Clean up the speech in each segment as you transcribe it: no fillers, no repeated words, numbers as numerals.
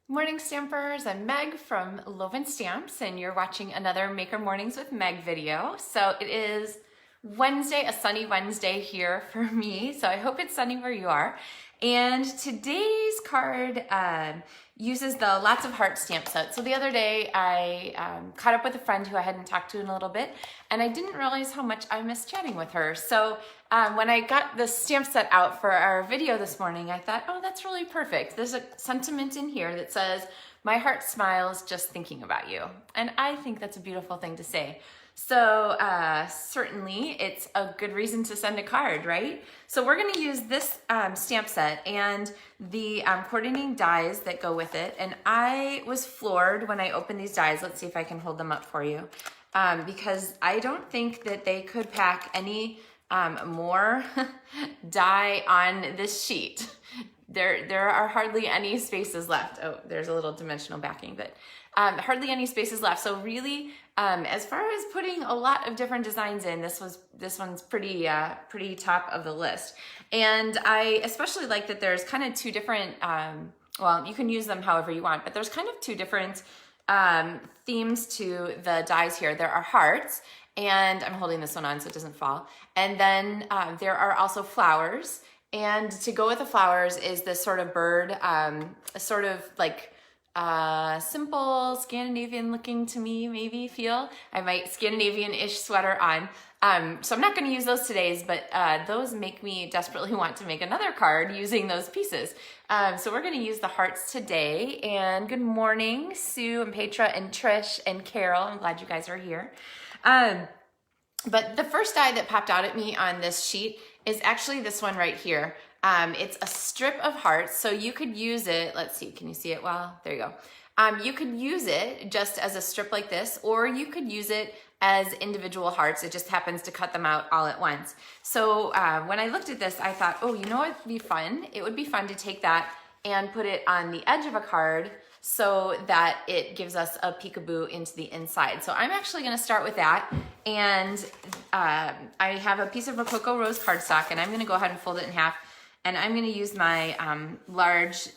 Morning Stampers, I'm Meg from LovenStamps and you're watching another Maker Mornings with Meg video. So it is Wednesday, a sunny Wednesday here for me. So I hope it's sunny where you are. And today's card uses the Lots of Heart stamp set. So the other day I caught up with a friend who I hadn't talked to in a little bit and I didn't realize how much I missed chatting with her. So when I got the stamp set out for our video this morning, I thought, oh, that's really perfect. There's a sentiment in here that says, my heart smiles just thinking about you. And I think that's a beautiful thing to say. So certainly it's a good reason to send a card, right? So we're gonna use this stamp set and the coordinating dies that go with it. And I was floored when I opened these dies. Let's see if I can hold them up for you. Because I don't think that they could pack any more die on this sheet. There are hardly any spaces left. Oh, there's a little dimensional backing, but hardly any spaces left. So really, as far as putting a lot of different designs in, this one's pretty top of the list. And I especially like that there's kind of two different, well, you can use them however you want, but there's kind of two different themes to the dies here. There are hearts, and I'm holding this one on so it doesn't fall. And then there are also flowers. And to go with the flowers is this sort of bird, a sort of like simple Scandinavian looking to me, maybe feel. I might Scandinavian-ish sweater on. So I'm not going to use those today, but those make me desperately want to make another card using those pieces. So we're going to use the hearts today. And good morning, Sue and Petra and Trish and Carol. I'm glad you guys are here. But the first die that popped out at me on this sheet is actually this one right here. It's a strip of hearts, so you could use it, let's see, can you see it well? There you go. You could use it just as a strip like this, or you could use it as individual hearts. It just happens to cut them out all at once. So when I looked at this, I thought, oh, you know what would be fun? It would be fun to take that and put it on the edge of a card so that it gives us a peekaboo into the inside. So I'm actually gonna start with that. And I have a piece of Rococo Rose cardstock and I'm gonna go ahead and fold it in half. And I'm gonna use my large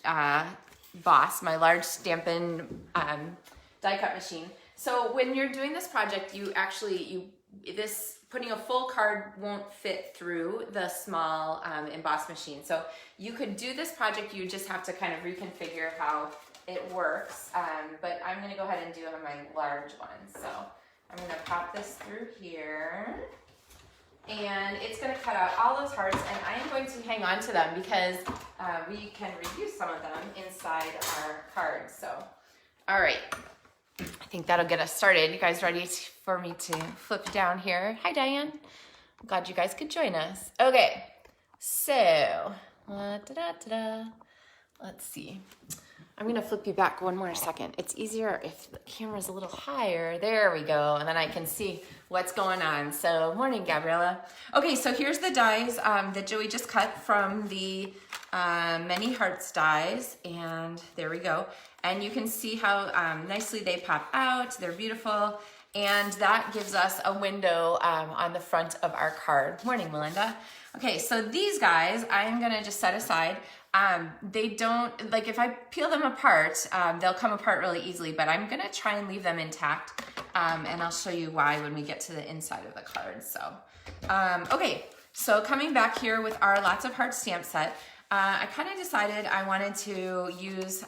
Boss, my large Stampin' die cut machine. So when you're doing this project, putting a full card won't fit through the small emboss machine. So you could do this project, you just have to kind of reconfigure how it works, but I'm gonna go ahead and do it on my large one. So I'm gonna pop this through here and it's gonna cut out all those hearts and I am going to hang on to them because we can reuse some of them inside our cards. So, all right, I think that'll get us started. You guys ready for me to flip down here? Hi, Diane. I'm glad you guys could join us. Okay, so, let's see. I'm gonna flip you back one more second. It's easier if the camera's a little higher. There we go, and then I can see what's going on. So, morning, Gabriella. Okay, so here's the dies that Joey just cut from the Many Hearts dies, and there we go. And you can see how nicely they pop out. They're beautiful, and that gives us a window on the front of our card. Morning, Melinda. Okay, so these guys, I'm gonna just set aside. They don't, like if I peel them apart, they'll come apart really easily, but I'm gonna try and leave them intact, and I'll show you why when we get to the inside of the card. So, okay, so coming back here with our Lots of Hearts stamp set, I kind of decided I wanted to use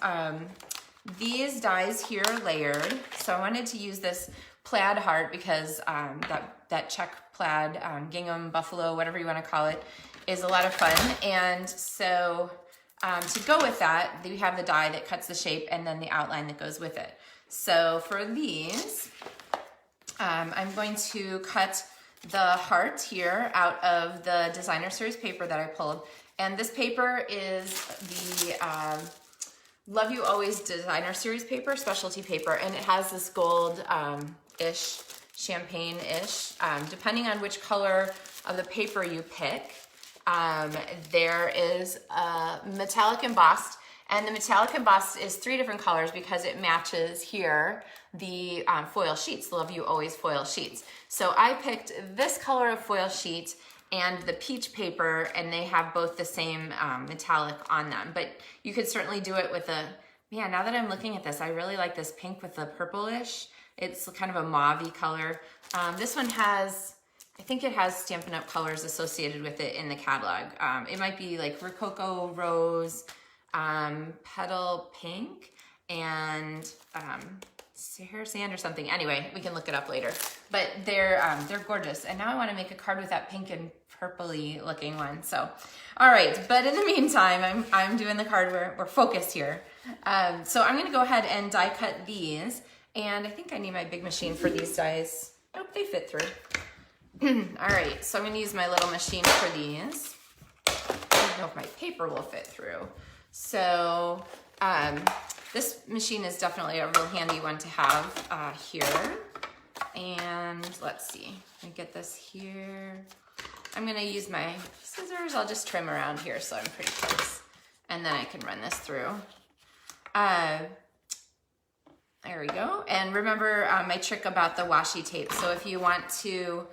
these dies here layered. So I wanted to use this Plaid Heart because that check plaid, gingham, buffalo, whatever you want to call it, is a lot of fun. And so to go with that, we have the die that cuts the shape and then the outline that goes with it. So for these, I'm going to cut the heart here out of the designer series paper that I pulled. And this paper is the Love You Always designer series paper, specialty paper, and it has this gold-ish, champagne-ish, depending on which color of the paper you pick. There is metallic embossed, and the metallic embossed is 3 different colors because it matches here the foil sheets, the Love You Always foil sheets. So I picked this color of foil sheet and the peach paper, and they have both the same metallic on them. But you could certainly do it with a Yeah, now that I'm looking at this, I really like this pink with the purplish. It's kind of a mauve-y color. This one has, I think it has Stampin' Up! Colors associated with it in the catalog. It might be like Rococo Rose, Petal Pink, and Hair Sand or something. Anyway, we can look it up later. But they're gorgeous. And now I want to make a card with that pink and purpley looking one. So, all right. But in the meantime, I'm doing the card. We're focused here. So I'm going to go ahead and die cut these. And I think I need my big machine for these dies. Nope, they fit through. All right. So I'm going to use my little machine for these. I don't know if my paper will fit through. So, this machine is definitely a real handy one to have here. And let's see, let me get this here. I'm gonna use my scissors. I'll just trim around here so I'm pretty close. And then I can run this through. There we go. And remember my trick about the washi tape. So if you want to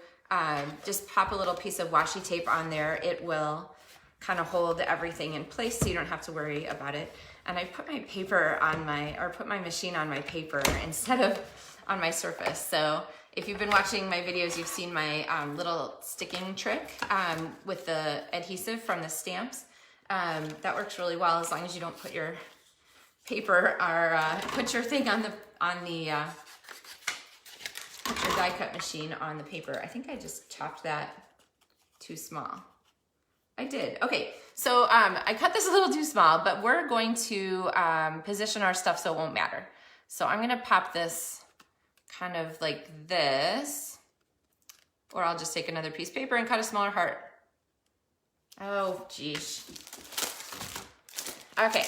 just pop a little piece of washi tape on there, it will kind of hold everything in place so you don't have to worry about it. And I put my paper on put my machine on my paper instead of on my surface. So if you've been watching my videos, you've seen my little sticking trick with the adhesive from the stamps. That works really well as long as you don't put your paper or put your thing on the put your die cut machine on the paper. I think I just chopped that too small. I did. Okay, so I cut this a little too small, but we're going to position our stuff so it won't matter. So I'm gonna pop this kind of like this, or I'll just take another piece of paper and cut a smaller heart. Oh, geez. Okay,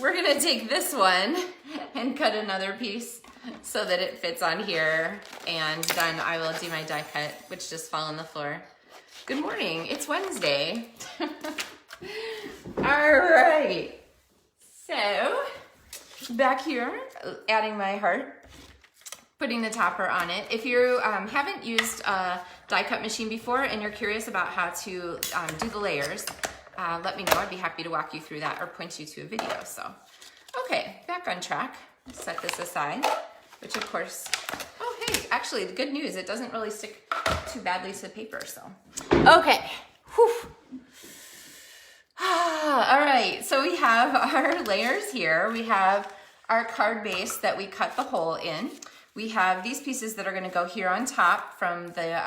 we're gonna take this one and cut another piece so that it fits on here, and then I will do my die cut, which just fell on the floor. Good morning, it's Wednesday. All right, so back here, adding my heart, putting the topper on it. If you haven't used a die cut machine before and you're curious about how to do the layers, let me know. I'd be happy to walk you through that or point you to a video. So, okay, back on track. Set this aside, which of course, oh hey, actually the good news, it doesn't really stick too badly to the paper, so. Okay, whew. All right, so we have our layers here. We have our card base that we cut the hole in. We have these pieces that are gonna go here on top from the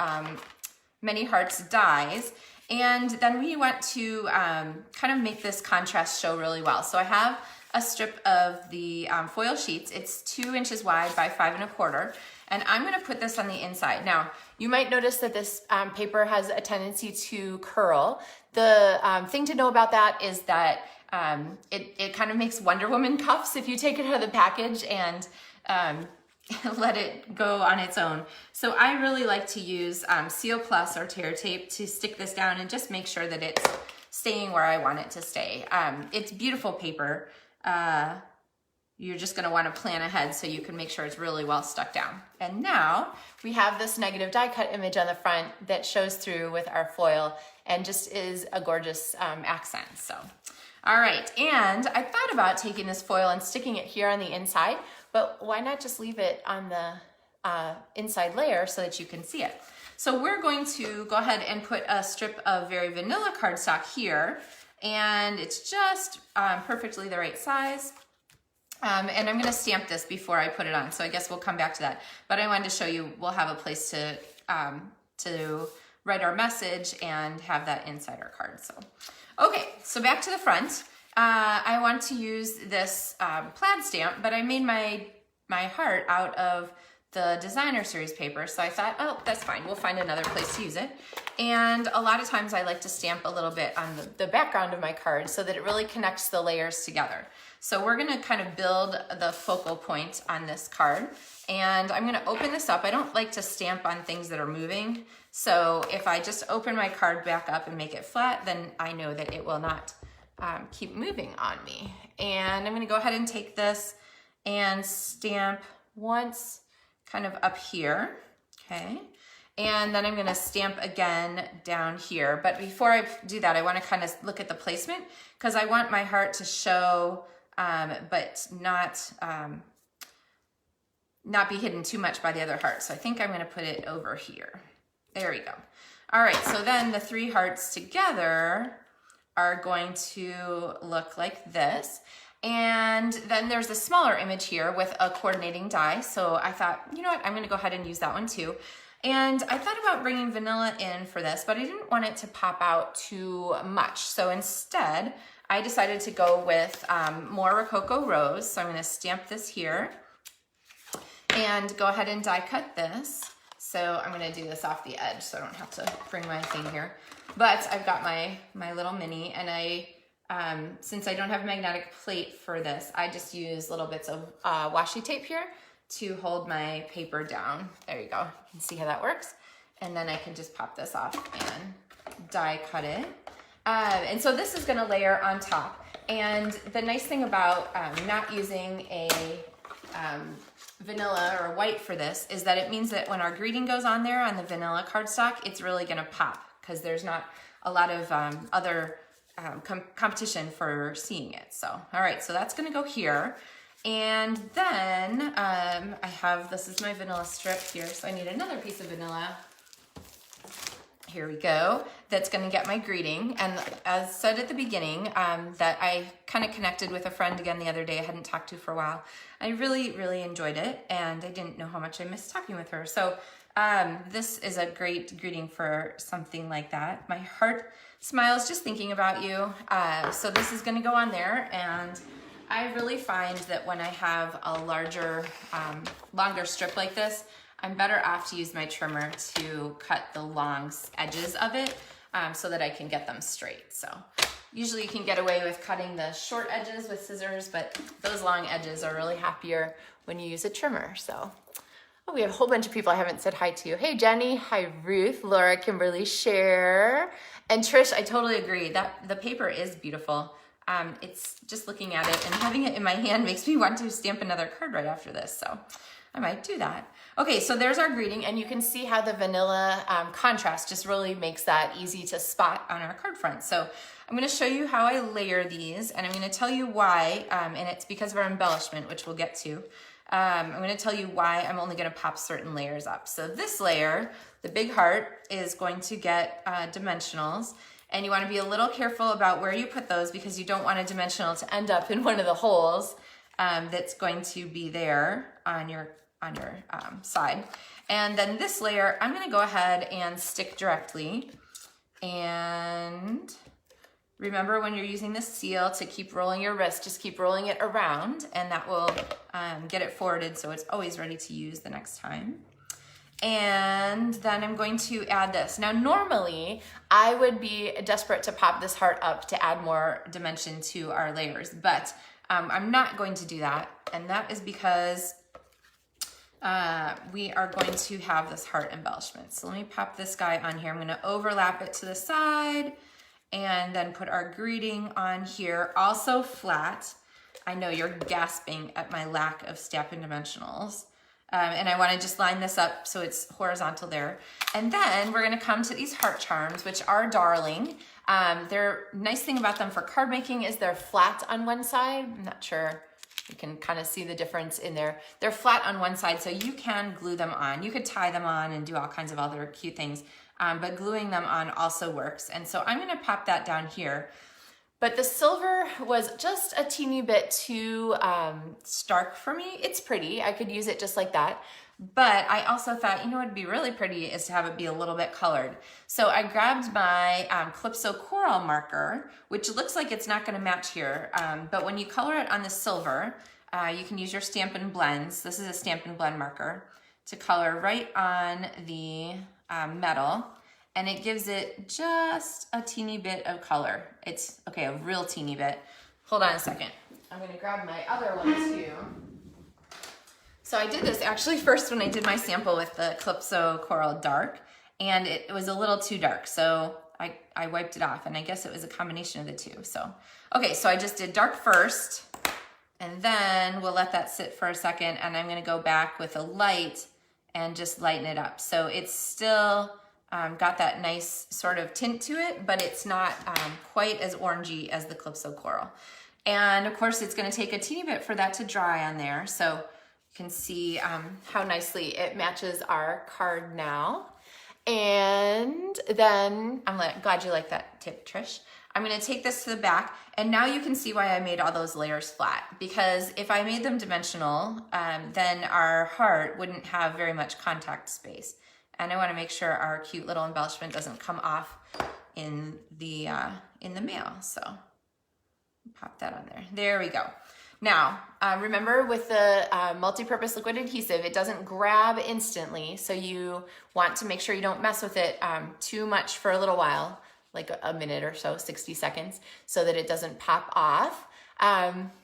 Many Hearts dies. And then we want to kind of make this contrast show really well. So I have a strip of the foil sheets. It's 2 inches wide by 5 1/4. And I'm gonna put this on the inside. Now, you might notice that this paper has a tendency to curl. The thing to know about that is that it kind of makes Wonder Woman cuffs if you take it out of the package and let it go on its own. So I really like to use Seal Plus or tear tape to stick this down and just make sure that it's staying where I want it to stay. It's beautiful paper. You're just gonna wanna plan ahead so you can make sure it's really well stuck down. And now we have this negative die cut image on the front that shows through with our foil and just is a gorgeous accent, so. All right, and I thought about taking this foil and sticking it here on the inside, but why not just leave it on the inside layer so that you can see it? So we're going to go ahead and put a strip of very vanilla cardstock here, and it's just perfectly the right size. And I'm gonna stamp this before I put it on, so I guess we'll come back to that. But I wanted to show you we'll have a place to write our message and have that inside our card. So, okay, so back to the front. I want to use this plaid stamp, but I made my heart out of the designer series paper, so I thought, oh, that's fine, we'll find another place to use it. And a lot of times I like to stamp a little bit on the background of my card so that it really connects the layers together. So we're gonna kind of build the focal point on this card, and I'm gonna open this up. I don't like to stamp on things that are moving, so if I just open my card back up and make it flat, then I know that it will not keep moving on me. And I'm gonna go ahead and take this and stamp once kind of up here, okay? And then I'm gonna stamp again down here. But before I do that, I wanna kind of look at the placement because I want my heart to show but not be hidden too much by the other heart. So I think I'm gonna put it over here. There we go. All right, so then the 3 hearts together are going to look like this. And then there's a smaller image here with a coordinating die. So I thought, you know what, I'm gonna go ahead and use that one too. And I thought about bringing vanilla in for this, but I didn't want it to pop out too much. So instead, I decided to go with more Rococo Rose. So I'm gonna stamp this here and go ahead and die cut this. So I'm gonna do this off the edge so I don't have to bring my thing here. But I've got my little mini, and since I don't have a magnetic plate for this, I just use little bits of washi tape here to hold my paper down. There you go, you can see how that works. And then I can just pop this off and die cut it. And so this is gonna layer on top. And the nice thing about not using a vanilla or white for this is that it means that when our greeting goes on there on the vanilla cardstock, it's really gonna pop because there's not a lot of other competition for seeing it. So, all right, so that's gonna go here. And then this is my vanilla strip here, so I need another piece of vanilla. Here we go. That's gonna get my greeting. And as said at the beginning, that I kind of connected with a friend again the other day I hadn't talked to for a while. I really, really enjoyed it, and I didn't know how much I missed talking with her. So this is a great greeting for something like that. My heart smiles just thinking about you. So this is gonna go on there, and I really find that when I have a larger, longer strip like this, I'm better off to use my trimmer to cut the long edges of it so that I can get them straight. So usually you can get away with cutting the short edges with scissors, but those long edges are really happier when you use a trimmer. So, oh, we have a whole bunch of people I haven't said hi to. Hey, Jenny. Hi, Ruth, Laura, Kimberly, Cher, and Trish. I totally agree that the paper is beautiful. It's just looking at it and having it in my hand makes me want to stamp another card right after this. So I might do that. Okay, so there's our greeting, and you can see how the vanilla contrast just really makes that easy to spot on our card front. So I'm gonna show you how I layer these, and I'm gonna tell you why, and it's because of our embellishment, which we'll get to. I'm gonna tell you why I'm only gonna pop certain layers up. So this layer, the big heart, is going to get dimensionals, and you wanna be a little careful about where you put those because you don't want a dimensional to end up in one of the holes that's going to be there on your side. And then this layer, I'm gonna go ahead and stick directly. And remember when you're using the seal to keep rolling your wrist, just keep rolling it around, and that will get it forwarded so it's always ready to use the next time. And then I'm going to add this. Now, normally I would be desperate to pop this heart up to add more dimension to our layers, but I'm not going to do that. And that is because we are going to have this heart embellishment. So let me pop this guy on here. I'm gonna overlap it to the side and then put our greeting on here, also flat. I know you're gasping at my lack of Stampin' Dimensionals. And I wanna just line this up so it's horizontal there. And then we're gonna come to these heart charms, which are darling. Nice thing about them for card making is they're flat on one side. I'm not sure you can kind of see the difference in there. They're flat on one side, so you can glue them on. You could tie them on and do all kinds of other cute things, but gluing them on also works. And so I'm gonna pop that down here. But the silver was just a teeny bit too stark for me. It's pretty, I could use it just like that. But I also thought, you know what'd be really pretty is to have it be a little bit colored. So I grabbed my Calypso Coral marker, which looks like it's not gonna match here, but when you color it on the silver, you can use your Stampin' Blends. This is a Stampin' Blend marker to color right on the metal, and it gives it just a teeny bit of color. It's, okay, a real teeny bit. Hold on a second. I'm gonna grab my other one too. So I did this actually first when I did my sample with the Calypso Coral Dark, and it was a little too dark, so I wiped it off, and I guess it was a combination of the two. So, okay, so I just did dark first, and then we'll let that sit for a second, and I'm gonna go back with a light and just lighten it up. So it's still got that nice sort of tint to it, but it's not quite as orangey as the Calypso Coral. And of course it's gonna take a teeny bit for that to dry on there. So you can see how nicely it matches our card now. And then, I'm glad you like that tip, Trish. I'm gonna take this to the back, and now you can see why I made all those layers flat, because if I made them dimensional, then our heart wouldn't have very much contact space. And I wanna make sure our cute little embellishment doesn't come off in the mail. So pop that on there. There we go. Now, remember with the multi-purpose liquid adhesive, it doesn't grab instantly, so you want to make sure you don't mess with it too much for a little while, like a minute or so, 60 seconds, so that it doesn't pop off.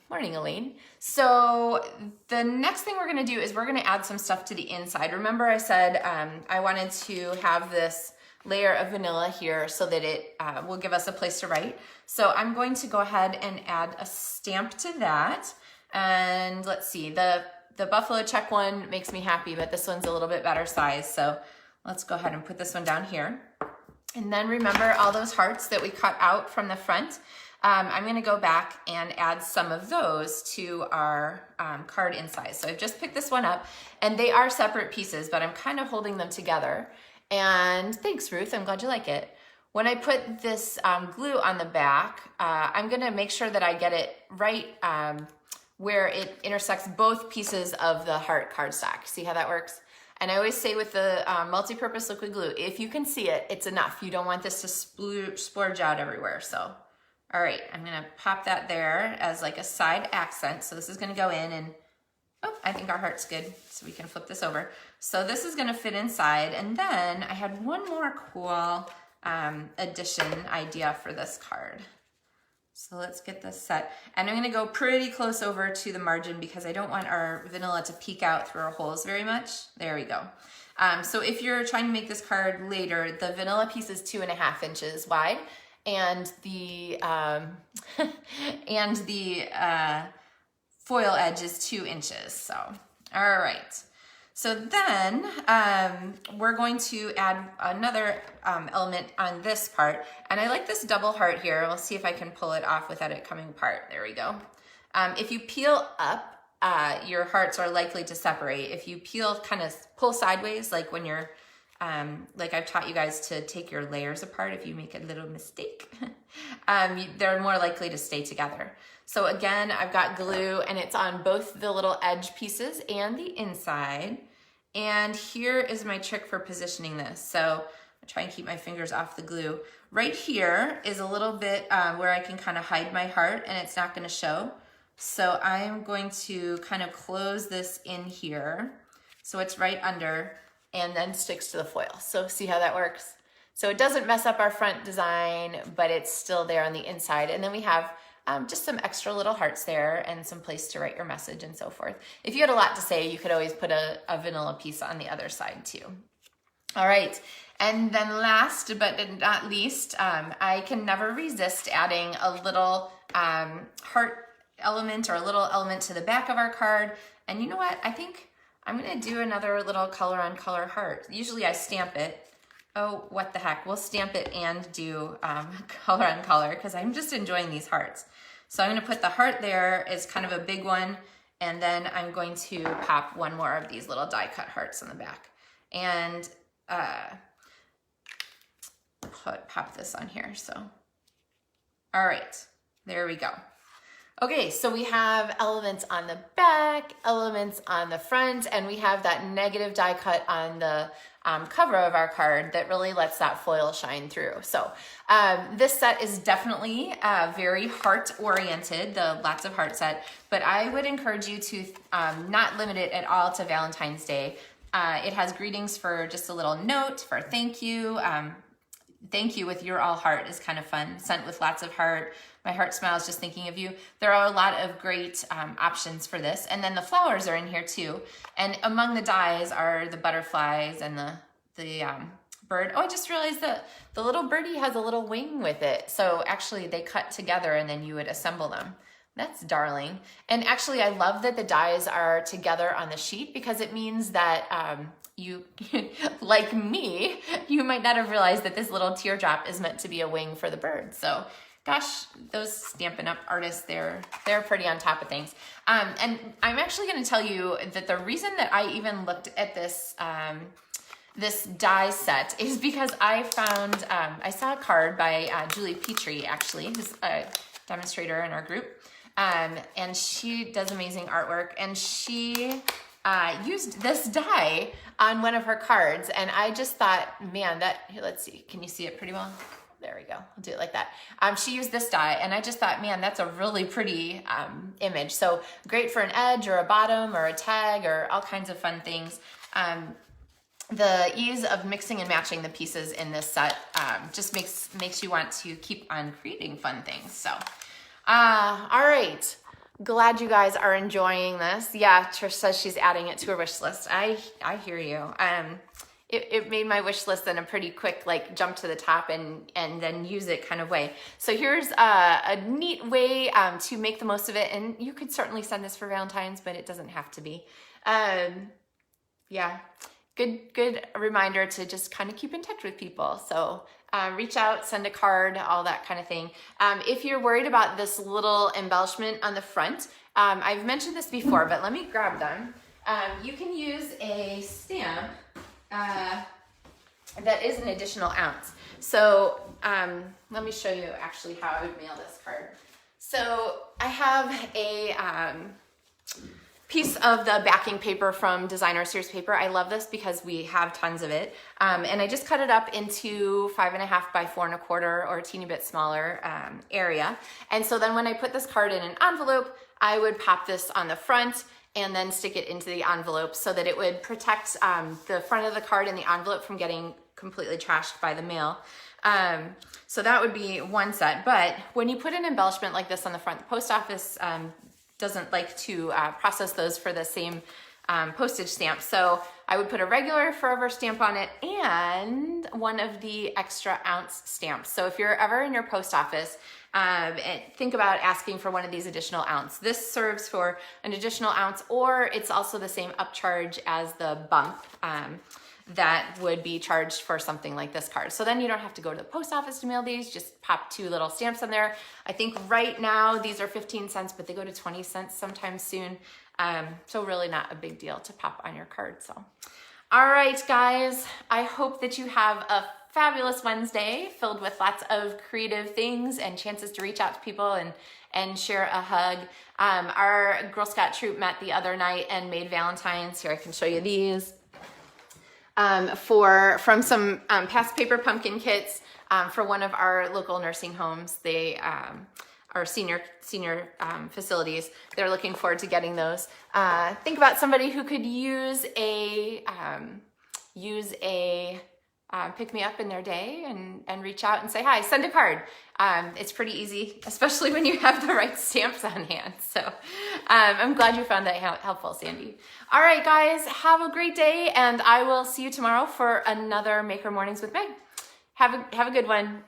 Morning, Elaine. So the next thing we're gonna do is we're gonna add some stuff to the inside. Remember I said I wanted to have this layer of vanilla here so that it will give us a place to write. So I'm going to go ahead and add a stamp to that. And let's see, the buffalo check one makes me happy, but this one's a little bit better size. So let's go ahead and put this one down here. And then remember all those hearts that we cut out from the front? I'm gonna go back and add some of those to our card inside. So I've just picked this one up, and they are separate pieces, but I'm kind of holding them together. And thanks, Ruth, I'm glad you like it. When I put this glue on the back, I'm gonna make sure that I get it right where it intersects both pieces of the heart cardstock. See how that works? And I always say with the multi-purpose liquid glue, if you can see it, it's enough. You don't want this to splurge out everywhere. So, all right, I'm gonna pop that there as like a side accent. So this is gonna go in, and oh, I think our heart's good, so we can flip this over. So this is gonna fit inside, and then I had one more cool addition idea for this card. So let's get this set. And I'm gonna go pretty close over to the margin because I don't want our vanilla to peek out through our holes very much. There we go. So if you're trying to make this card later, the vanilla piece is 2.5 inches wide, and the foil edge is 2 inches. So, all right. So then we're going to add another element on this part. And I like this double heart here. We'll see if I can pull it off without it coming apart. There we go. If you peel up, your hearts are likely to separate. If you peel, kind of pull sideways, like when you're, like I've taught you guys to take your layers apart, if you make a little mistake, they're more likely to stay together. So again, I've got glue, and it's on both the little edge pieces and the inside. And here is my trick for positioning this. So I try and keep my fingers off the glue. Right here is a little bit where I can kind of hide my heart and it's not going to show. So I'm going to kind of close this in here so it's right under, and then sticks to the foil. So see how that works? So it doesn't mess up our front design, but it's still there on the inside. And then we have just some extra little hearts there and some place to write your message and so forth. If you had a lot to say, you could always put a vanilla piece on the other side too. All right, and then last but not least, I can never resist adding a little heart element or a little element to the back of our card. And you know what? I think I'm gonna do another little color on color heart. Usually I stamp it. Oh, what the heck. We'll stamp it and do color on color because I'm just enjoying these hearts. So I'm gonna put the heart there as kind of a big one, and then I'm going to pop one more of these little die cut hearts on the back. And pop this on here, so. All right, there we go. Okay, so we have elements on the back, elements on the front, and we have that negative die cut on the cover of our card that really lets that foil shine through. So this set is definitely very heart-oriented, the Lots of Heart set, but I would encourage you to not limit it at all to Valentine's Day. It has greetings for just a little note, for thank you. Thank you with your all heart is kind of fun. Sent with lots of heart. My heart smiles just thinking of you. There are a lot of great options for this. And then the flowers are in here too. And among the dies are the butterflies and the bird. Oh, I just realized that the little birdie has a little wing with it. So actually they cut together and then you would assemble them. That's darling. And actually I love that the dies are together on the sheet because it means that you, like me, you might not have realized that this little teardrop is meant to be a wing for the bird. So gosh, those Stampin' Up! Artists, they're pretty on top of things. And I'm actually going to tell you that the reason that I even looked at this this die set is because I found, I saw a card by Julie Petrie, actually, who's a demonstrator in our group. And she does amazing artwork, and she used this die on one of her cards, and I just thought, man, here, let's see, can you see it pretty well? There we go, I'll do it like that. She used this die, and I just thought, man, that's a really pretty image. So great for an edge or a bottom or a tag or all kinds of fun things. The ease of mixing and matching the pieces in this set just makes you want to keep on creating fun things. So, all right. Glad you guys are enjoying this. Yeah, Trish says she's adding it to her wish list. I hear you. It made my wish list in a pretty quick, like, jump to the top and then use it kind of way. So here's a neat way to make the most of it. And you could certainly send this for Valentine's, but it doesn't have to be. Yeah, good reminder to just kind of keep in touch with people. So reach out, send a card, all that kind of thing. If you're worried about this little embellishment on the front, I've mentioned this before, but let me grab them. You can use a stamp that is an additional ounce. So let me show you actually how I would mail this card. So I have a piece of the backing paper from Designer Series Paper. I love this because we have tons of it. And I just cut it up into 5.5 by 4.25 or a teeny bit smaller area. And so then when I put this card in an envelope, I would pop this on the front and then stick it into the envelope so that it would protect the front of the card and the envelope from getting completely trashed by the mail. So that would be one set. But when you put an embellishment like this on the front, the post office doesn't like to process those for the same postage stamp. So I would put a regular forever stamp on it and one of the extra ounce stamps. So if you're ever in your post office, think about asking for one of these additional ounce. This serves for an additional ounce, or it's also the same upcharge as the bump that would be charged for something like this card. So then you don't have to go to the post office to mail these, just pop 2 little stamps on there. I think right now these are 15 cents, but they go to 20 cents sometime soon. So really not a big deal to pop on your card. So, all right, guys, I hope that you have a fabulous Wednesday filled with lots of creative things and chances to reach out to people and share a hug. Our Girl Scout troop met the other night and made Valentines. Here, I can show you these. From some past paper pumpkin kits for one of our local nursing homes. They are senior facilities. They're looking forward to getting those. Think about somebody who could use a pick me up in their day and reach out and say hi, send a card. It's pretty easy, especially when you have the right stamps on hand. So I'm glad you found that helpful, Sandy. All right, guys, have a great day, and I will see you tomorrow for another Maker Mornings with Meg. Have a good one.